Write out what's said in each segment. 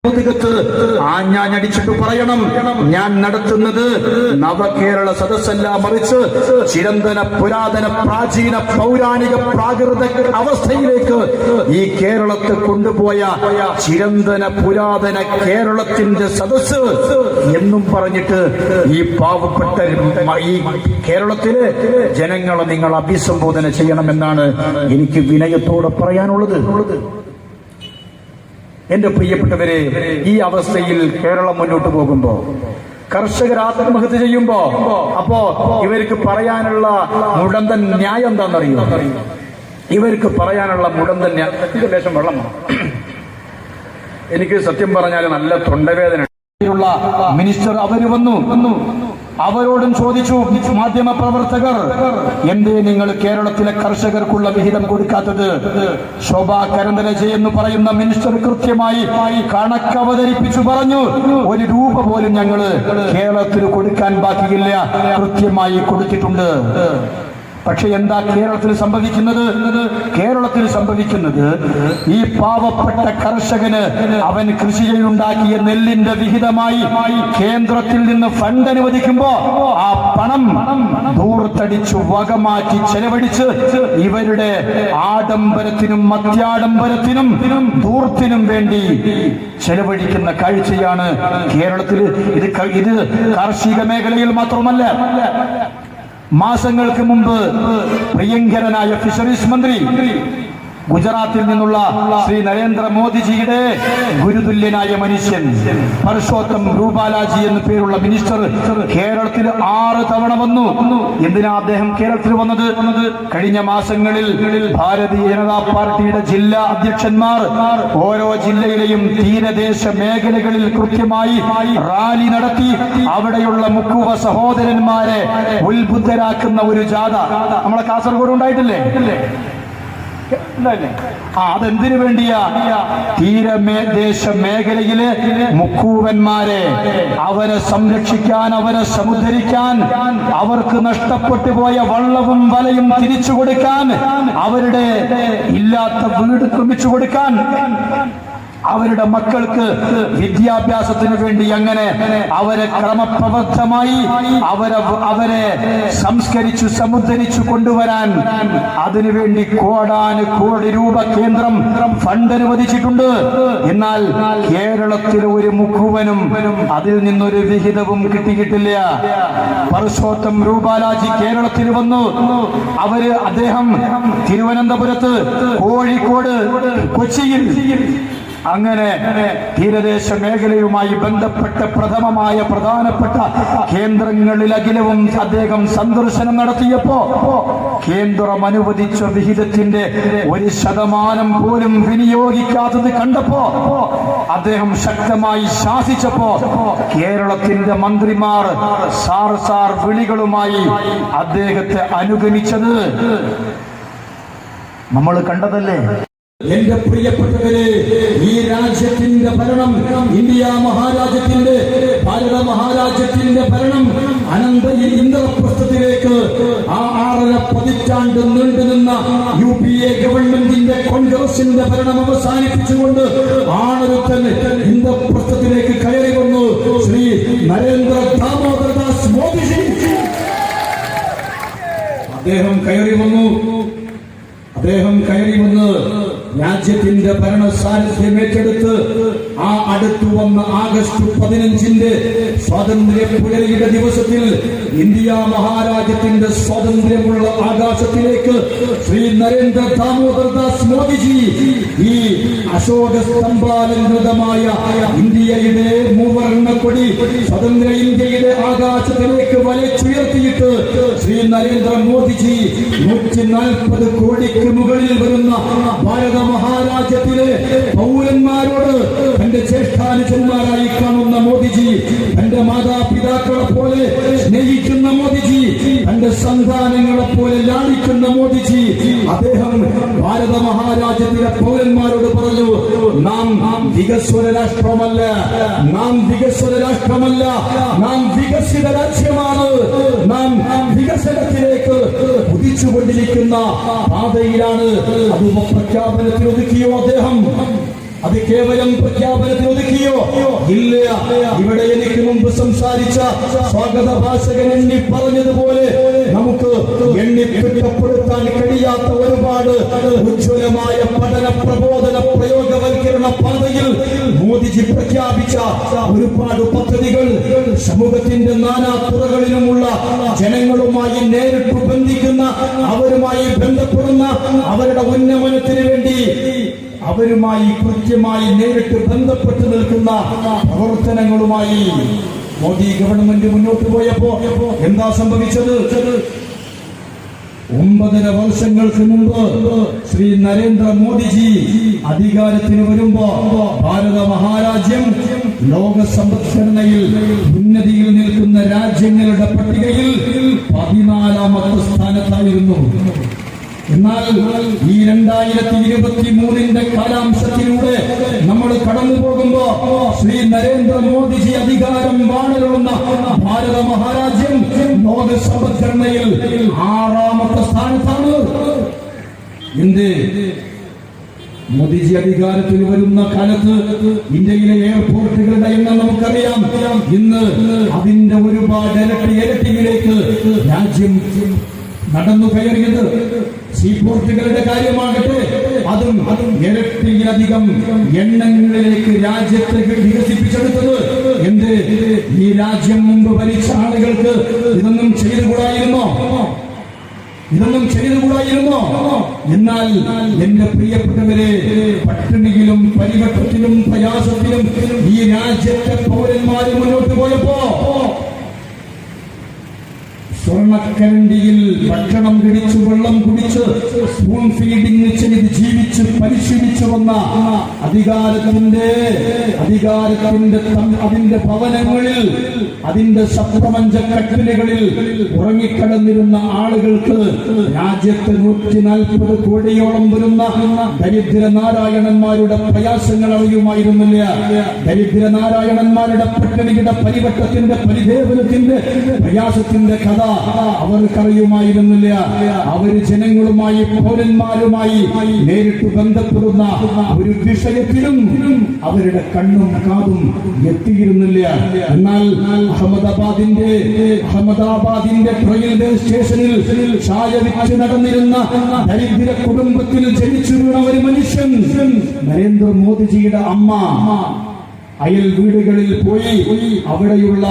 ആഞ്ഞാഞ്ഞടിച്ചിട്ട് പറയണം, ഞാൻ നടത്തുന്നത് നവകേരള സദസ്സല്ല, മറിച്ച് ചിരന്തന പുരാതന പ്രാചീന പൗരാണിക പ്രാകൃത അവസ്ഥയിലേക്ക് ഈ കേരളത്തെ കൊണ്ടുപോയ ചിരന്തന പുരാതന കേരളത്തിന്റെ സദസ്സ് എന്നും പറഞ്ഞിട്ട് ഈ പാവപ്പെട്ട ഈ കേരളത്തിലെ ജനങ്ങളെ നിങ്ങൾ അഭിസംബോധന ചെയ്യണമെന്നാണ് എനിക്ക് വിനയത്തോടെ പറയാനുള്ളത്. എന്റെ പ്രിയപ്പെട്ടവരെ, ഈ അവസ്ഥയിൽ കേരളം മുന്നോട്ട് പോകുമ്പോ, കർഷകർ ആത്മഹത്യ ചെയ്യുമ്പോ, അപ്പോ ഇവർക്ക് പറയാനുള്ള മുടന്തൻ ന്യായം എന്താണെന്നറിയോ? ഇവർക്ക് പറയാനുള്ള മുടന്തൻ ന്യായം, ലേശം വെള്ളം എനിക്ക് സത്യം പറഞ്ഞാൽ നല്ല തൊണ്ടവേദന. മിനിസ്റ്റർ അവര് വന്നു, അവരോടും ചോദിച്ചു, മാധ്യമ പ്രവർത്തകർ, എന്തേ നിങ്ങൾ കേരളത്തിലെ കർഷകർക്കുള്ള വിഹിതം കൊടുക്കാത്തത്? ശോഭാ കരന്തലജെ എന്ന് പറയുന്ന മിനിസ്റ്റർ കൃത്യമായി കണക്ക് അവതരിപ്പിച്ചു പറഞ്ഞു, ഒരു രൂപ പോലും ഞങ്ങള് കേരളത്തിന് കൊടുക്കാൻ ബാക്കിയില്ല, കൃത്യമായി കൊടുത്തിട്ടുണ്ട്. പക്ഷെ എന്താ കേരളത്തിൽ സംഭവിക്കുന്നത്? കേരളത്തിൽ സംഭവിക്കുന്നത്, ഈ പാവപ്പെട്ട കർഷകന് അവൻ കൃഷി ചെയ്തുണ്ടാക്കിയ നെല്ലിന്റെ വിഹിതമായി കേന്ദ്രത്തിൽ നിന്ന് ഫണ്ട് അനുവദിക്കുമ്പോ ആ പണം ദൂർത്തടിച്ചു വകമാറ്റി ചെലവഴിച്ച് ഇവരുടെ ആഡംബരത്തിനും മത്യാഡംബരത്തിനും ദൂർത്തിനും വേണ്ടി ചെലവഴിക്കുന്ന കാഴ്ചയാണ് കേരളത്തിൽ. ഇത് കാർഷിക മേഖലയിൽ മാത്രമല്ല, മാസങ്ങൾക്ക് മുമ്പ് പ്രിയങ്കരനായ ഫിഷറീസ് മന്ത്രി, ഗുജറാത്തിൽ നിന്നുള്ള ശ്രീ നരേന്ദ്രമോദിജിയുടെ ഗുരുതുല്യനായ മനുഷ്യൻ പർഷോത്തം രൂപാലാജി എന്ന പേരുള്ള മിനിസ്റ്റർ കേരളത്തിൽ 6 തവണ വന്നു. എന്തിനാ അദ്ദേഹം കേരളത്തിൽ വന്നത്? കഴിഞ്ഞ മാസങ്ങളിൽ ഭാരതീയ ജനതാ പാർട്ടിയുടെ ജില്ലാ അധ്യക്ഷന്മാർ ഓരോ ജില്ലയിലെയും തീരദേശ മേഖലകളിൽ കൃത്യമായി റാലി നടത്തി അവിടെയുള്ള മുക്കുവ സഹോദരന്മാരെ ഉത്ബുദ്ധരാക്കുന്ന ഒരു ജാഥ നമ്മളെ കാസർഗോഡ് ഉണ്ടായിട്ടില്ലേ? അതെന്തിനു വേണ്ടിയാ? തീരദേശ മേഖലയിലെ മുക്കൂവന്മാരെ, അവരെ സംരക്ഷിക്കാൻ, അവരെ സമുദ്ധരിക്കാൻ, അവർക്ക് നഷ്ടപ്പെട്ടു പോയ വള്ളവും വലയും തിരിച്ചു കൊടുക്കാൻ, അവരുടെ ഇല്ലാത്ത വീട് നിർമ്മിച്ചു കൊടുക്കാൻ, അവരുടെ മക്കൾക്ക് വിദ്യാഭ്യാസത്തിന് വേണ്ടി അങ്ങനെ അവരെ ക്രമപ്രബദ്ധമായി അവരെ സംസ്കരിച്ചു സമുദ്ധരിച്ചു കൊണ്ടുവരാൻ അതിനുവേണ്ടി കോടാനുകോടി രൂപ കേന്ദ്രം ഫണ്ട് അനുവദിച്ചിട്ടുണ്ട്. എന്നാൽ കേരളത്തിലെ ഒരു മുക്കുവനും അതിൽ നിന്നൊരു വിഹിതവും കിട്ടിയിട്ടില്ല. പർഷോത്തം രൂപാലാജി കേരളത്തിൽ വന്നു. അദ്ദേഹം തിരുവനന്തപുരത്ത്, കോഴിക്കോട്, കൊച്ചിയിൽ, അങ്ങനെ തീരദേശ മേഖലയുമായി ബന്ധപ്പെട്ട പ്രധാനപ്പെട്ട കേന്ദ്രങ്ങളിലഖിലവും അദ്ദേഹം സന്ദർശനം നടത്തിയപ്പോ കേന്ദ്രം അനുവദിച്ച വിഹിതത്തിന്റെ 1% പോലും വിനിയോഗിക്കാത്തത് കണ്ടപ്പോ അദ്ദേഹം ശക്തമായി ശാസിച്ചപ്പോ കേരളത്തിന്റെ മന്ത്രിമാർ സാർ വിളികളുമായി അദ്ദേഹത്തെ അനുഗമിച്ചത് നമ്മൾ കണ്ടതല്ലേ? എന്റെ പ്രിയപ്പെട്ടവരെ, ഈ രാജ്യത്തിന്റെ ഭരണം, ഇന്ത്യ മഹാരാജ്യത്തിന്റെ, ഭാരത മഹാരാജ്യത്തിന്റെ ഭരണം ഇന്ദ്രപ്രസ്ഥത്തിലേക്ക് ആ 6.5 പതിറ്റാണ്ട് നീണ്ടുനിന്ന UPA ഗവൺമെന്റിന്റെ കോൺഗ്രസിന്റെ ഭരണം അവസാനിപ്പിച്ചുകൊണ്ട് ആണൊരുത്തൻ ഇന്ദ്രപ്രസ്ഥത്തിലേക്ക് കയറി വന്നു. ശ്രീ നരേന്ദ്ര ദാമോദർദാസ് മോദിജി അദ്ദേഹം കയറി വന്ന് രാജ്യത്തിന്റെ ഭരണസാരഥ്യം ഏറ്റെടുത്ത് ആ അടുത്തു വന്ന ആഗസ്റ്റ് 15 സ്വാതന്ത്ര്യ പുലരിയുടെ ദിവസത്തിൽ ഇന്ത്യ മഹാരാജ്യത്തിന്റെ സ്വാതന്ത്ര്യമുള്ള ആകാശത്തിലേക്ക് ശ്രീ നരേന്ദ്ര ദാമോദർദാസ് മോദിജി ഈ അശോക സ്തംഭാലങ്കൃതമായ ഇന്ത്യയുടെ മൂവർണ്ണക്കൊടി സ്വതന്ത്ര ഇന്ത്യയുടെ ആകാശത്തിലേക്ക് വലിച്ചുയർത്തിയിട്ട് ശ്രീ നരേന്ദ്ര മോദിജി 140 കോടിക്ക് മുകളിൽ വരുന്ന ഭാരത മഹാരാജ്യത്തിലെ പൗരന്മാരോട് തന്റെ ജ്യേഷ്ഠാനുജന്മാരായി കാണുന്ന മോദിജി, തന്റെ മാതാപിതാക്കളെ പോലെ സ്നേഹിക്കുന്ന മോദിജി, തന്റെ സന്താനങ്ങളെ പോലെ ലാളിക്കുന്ന മോദിജി, അദ്ദേഹം ഭാരത മഹാരാജ്യത്തിലെ പൗരന്മാരോട് പറഞ്ഞു, നാം വികസ്വര രാഷ്ട്രമല്ല, നാം വികസിത രാജ്യമാണ്, നാം വികസനത്തിലേക്ക് കുതിച്ചുകൊണ്ടിരിക്കുന്ന പാതയിലാണ്. അത് പ്രഖ്യാപനത്തിൽ ഒതുക്കിയോ അദ്ദേഹം? അത് കേവലം പ്രഖ്യാപനത്തിൽ ഒതുക്കിയോ? സംസാരിച്ച സ്വാഗത ഭാഷകൻ എണ്ണി പറഞ്ഞതുപോലെ നമുക്ക് എണ്ണിപ്പിക്കപ്പെടുത്താൻ കഴിയാത്ത ഒരുപാട് ഉജ്ജ്വലമായ പഠന പ്രബോധന പ്രയോഗവൽക്കരണ പാതയിൽ മോദിജി പ്രഖ്യാപിച്ച ഒരുപാട് പദ്ധതികൾ സമൂഹത്തിന്റെ നാനാ തുറകളിലുമുള്ള ജനങ്ങളുമായി നേരിട്ട് ബന്ധിക്കുന്ന, അവരുമായി ബന്ധപ്പെടുന്ന, അവരുടെ ഉന്നമനത്തിന് വേണ്ടി അവരുമായി കൃത്യമായി നേരിട്ട് ബന്ധപ്പെട്ട് നിൽക്കുന്ന പ്രവർത്തനങ്ങളുമായി മോദി ഗവൺമെന്റ് മുന്നോട്ട് പോയപ്പോ എന്താ സംഭവിച്ചത്? 9.5 വർഷങ്ങൾക്ക് മുമ്പ് ശ്രീ നരേന്ദ്രമോദിജി അധികാരത്തിന് വരുമ്പോ ഭാരത മഹാരാജ്യം ലോക സമ്പദ്ഘടനയിൽ ഉന്നതിയിൽ നിൽക്കുന്ന രാജ്യങ്ങളുടെ പട്ടികയിൽ 14ാമത്തെ സ്ഥാനത്തായിരുന്നു. എന്നാൽ ഈ 2023 കാലാംശത്തിലൂടെ നമ്മൾ കടന്നു പോകുമ്പോ ശ്രീ നരേന്ദ്രമോദിജി അധികാരം വാണരുളുന്ന ഭാരത മഹാരാജ്യം ലോക സമ്പദ്ഘടനയിൽ 6ാമത്തെ സ്ഥാനത്താണ്. എന്ത്? മോദിജി അധികാരത്തിൽ വരുന്ന കാലത്ത് ഇന്ത്യയിലെ എയർപോർട്ടുകളുടെ എണ്ണം നമുക്കറിയാം. ഇന്ന് അതിന്റെ ഒരുപാട് ഇരട്ടിയിലേക്ക് രാജ്യം നടന്നു കയറിയത്. സീപോർട്ടുകളുടെ കാര്യമാകട്ടെ, അതും ഇരട്ടിയിലധികം എണ്ണങ്ങളിലേക്ക് രാജ്യത്തെ വികസിപ്പിച്ചെടുത്തത്. എന്ത്? ഈ രാജ്യം മുമ്പ് ഭരിച്ച ആളുകൾക്ക് ഇതൊന്നും ചെയ്തുകൂടായിരുന്നോ? എന്നാൽ എന്റെ പ്രിയപ്പെട്ടവരെ, പട്ടിണിയിലും പരിവട്ടത്തിലും പ്രയാസത്തിലും ഈ രാജ്യത്തെ പൗരന്മാര് മുന്നോട്ട് പോയപ്പോ സ്വർണ്ണക്കരണ്ടിയിൽ ഭക്ഷണം കഴിച്ച് വെള്ളം കുടിച്ച് സ്പൂൺ ഫീഡിങ് ചെയ്ത് ജീവിച്ച് പരിശീലിച്ചു വന്ന അതിന്റെ ഭവനങ്ങളിൽ, അതിന്റെ സപ്തമഞ്ച കട്ടിലുകളിൽ ഉറങ്ങിക്കിടന്നിരുന്ന ആളുകൾക്ക് രാജ്യത്ത് 140 കോടിയോളം വരുന്ന ദരിദ്രനാരായണന്മാരുടെ പ്രയാസങ്ങൾ അറിയുമായിരുന്നില്ല. ദരിദ്രനാരായണന്മാരുടെ പട്ടിണിയുടെ പരിവട്ടത്തിന്റെ പരിദേവനത്തിന്റെ പ്രയാസത്തിന്റെ കഥ അവർക്കറിയുമായിരുന്നില്ല. അവര് ജനങ്ങളുമായി, പൗരന്മാരുമായി നേരിട്ട് ബന്ധപ്പെടുന്ന ഒരു വിഷയത്തിലും അവരുടെ കണ്ണും കാതും എത്തിയിരുന്നില്ല. എന്നാൽ അഹമ്മദാബാദിന്റെ റെയിൽവേ സ്റ്റേഷനിൽ ചായ വിറ്റ് നടന്നിരുന്ന ദരിദ്ര കുടുംബത്തിൽ ജനിച്ചു വീണ ഒരു മനുഷ്യൻ, നരേന്ദ്രമോദിജിയുടെ അമ്മ, അയൽ വീടുകളിൽ പോയി അവിടെയുള്ള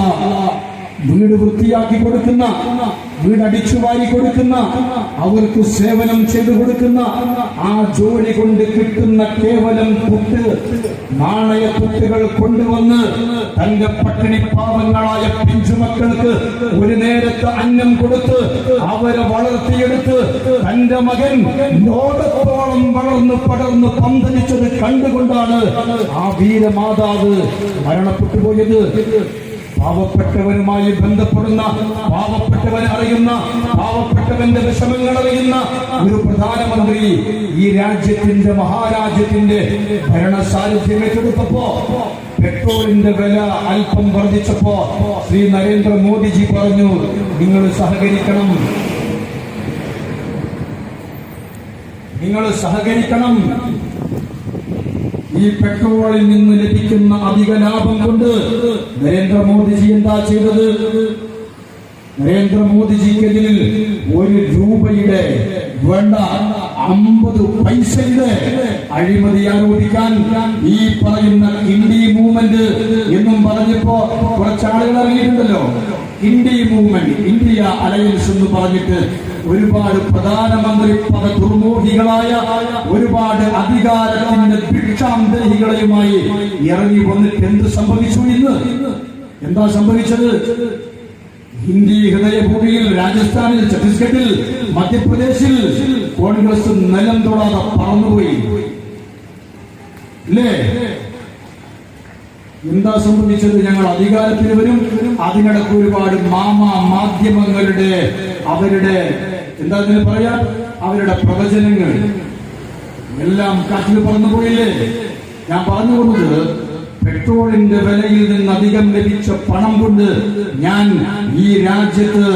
വീട് വൃത്തിയാക്കി കൊടുക്കുന്ന, വീട് അടിച്ചു വാരി കൊടുക്കുന്ന, അവർക്ക് സേവനം ചെയ്തു കൊടുക്കുന്ന, ആ ജോലി കൊണ്ട് കിട്ടുന്ന കേവലം നാണയത്തുട്ടുകൾ കൊണ്ടുവന്ന് തന്റെ പട്ടിണി പാവങ്ങളായ പിഞ്ചുമക്കൾക്ക് ഒരു നേരത്തെ അന്നം കൊടുത്ത് അവരെ വളർത്തിയെടുത്ത് തന്റെ മകൻ ലോകത്തോളം വളർന്ന് പടർന്ന് പന്തലിച്ചത് കണ്ടുകൊണ്ടാണ് ആ വീരമാതാവ് മരണപ്പെട്ടു പോയത്. പാവപ്പെട്ടവനുമായി ബന്ധപ്പെടുന്ന, പാവപ്പെട്ടവൻ അറിയുന്ന, പാവപ്പെട്ടവന്റെ വിഷമങ്ങൾ അറിയുന്ന ഒരു പ്രധാനമന്ത്രി ഈ രാജ്യത്തിന്റെ, മഹാരാജ്യത്തിന്റെ ഭരണസാരഥ്യം ഏറ്റെടുത്തപ്പോ പെട്രോളിന്റെ വില അല്പം വർദ്ധിച്ചപ്പോ ശ്രീ നരേന്ദ്രമോദിജി പറഞ്ഞു, നിങ്ങൾ സഹകരിക്കണം. ഈ പെട്രോളിൽ നിന്ന് ലഭിക്കുന്ന അധിക ലാഭം കൊണ്ട് നരേന്ദ്രമോദിജി എന്താ ചെയ്തത്? നരേന്ദ്രമോദിജിക്കെതിൽ 1 രൂപയുടെ വേണ്ട 50 പൈസയുടെ അഴിമതി ആരോപിക്കാൻ ഈ പറയുന്ന ഇന്ത്യ മൂവ്മെന്റ് എന്നും പറഞ്ഞപ്പോ കുറച്ചാളുകൾ ഇറങ്ങിയിട്ടുണ്ടല്ലോ. ഇന്ത്യ മൂവ്മെന്റ്, ഇന്ത്യ അലയൻസ് എന്ന് പറഞ്ഞിട്ട് ഒരുപാട് പ്രധാനമന്ത്രി പദ ദുർമോഹികളായ ഒരുപാട് അധികാരത്തിന്റെ ഭിക്ഷാന്തരികളെയുമായി ഇറങ്ങി വന്നിട്ട് എന്ത് സംഭവിച്ചു? ഇന്ന് എന്താ സംഭവിച്ചത്? ഹിന്ദി ഹൃദയഭൂമിയിൽ, രാജസ്ഥാനിൽ, ഛത്തീസ്ഗഡിൽ, മധ്യപ്രദേശിൽ കോൺഗ്രസ് നിലം തൊടാതെ പറന്നുപോയി അല്ലേ? എന്താ സംഭവിച്ചത്? ഞങ്ങൾ അധികാരത്തിൽ വരും, അതിനിടയ്ക്ക് ഒരുപാട് മാധ്യമങ്ങളുടെ അവരുടെ എന്താ പറയാ, അവരുടെ പ്രവചനങ്ങൾ എല്ലാം കാറ്റിൽ പറന്നുപോയില്ലേ? ഞാൻ പറഞ്ഞു കൊടുത്തത്, പെട്രോളിന്റെ വിലയിൽ നിന്ന് അധികം ലഭിച്ച പണം കൊണ്ട് ഞാൻ ഈ രാജ്യത്ത്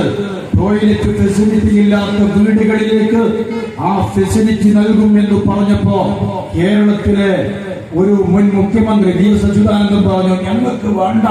ടോയ്ലറ്റ് ഫെസിലിറ്റി ഇല്ലാത്ത വീടുകളിലേക്ക് ആ ഫെസിലിറ്റി നൽകുമെന്ന് പറഞ്ഞപ്പോ കേരളത്തിലെ ഒരു മുൻ മുഖ്യമന്ത്രി വി എസ് അച്യുതാനന്ദൻ പറഞ്ഞു, ഞങ്ങൾക്ക് വേണ്ട.